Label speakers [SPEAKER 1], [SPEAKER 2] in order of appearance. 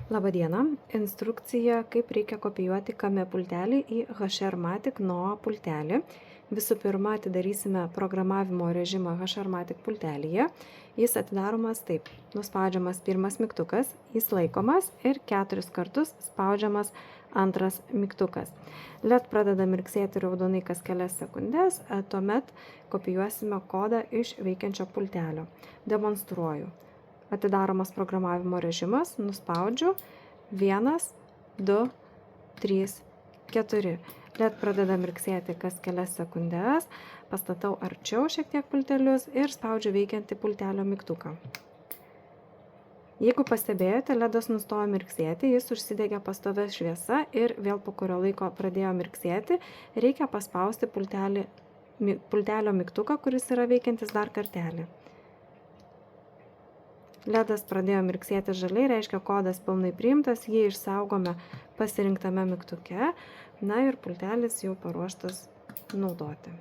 [SPEAKER 1] Labadiena, instrukcija, kaip reikia kopijuoti Kame pultelį į HRmatic Noa pultelį. Visų pirma, atidarysime programavimo režimą HRmatic pultelyje. Jis atidaromas taip. Nuspaudžiamas pirmas mygtukas, jis laikomas ir 4 kartus spaudžiamas antras mygtukas. LED pradeda mirksėti raudonai kas kelias sekundės, tuomet kopijuosime kodą iš veikiančio pultelio. Demonstruoju. Atidaromas programavimo režimas, nuspaudžiu 1, 2, 3, 4. LED pradeda mirksėti kas kelias sekundės, pastatau arčiau šiek tiek pultelius ir spaudžiu veikiantį pultelio mygtuką. Jeigu pastebėjote, LEDas nustojo mirksėti, jis užsidegė pastovia šviesa ir vėl po kurio laiko pradėjo mirksėti, reikia paspausti pultelio mygtuką, kuris yra veikiantis dar kartelį. LEDas pradėjo mirksėti žaliai, reiškia kodas pilnai priimtas, jį išsaugome pasirinktame mygtuke, na ir pultelis jau paruoštas naudoti.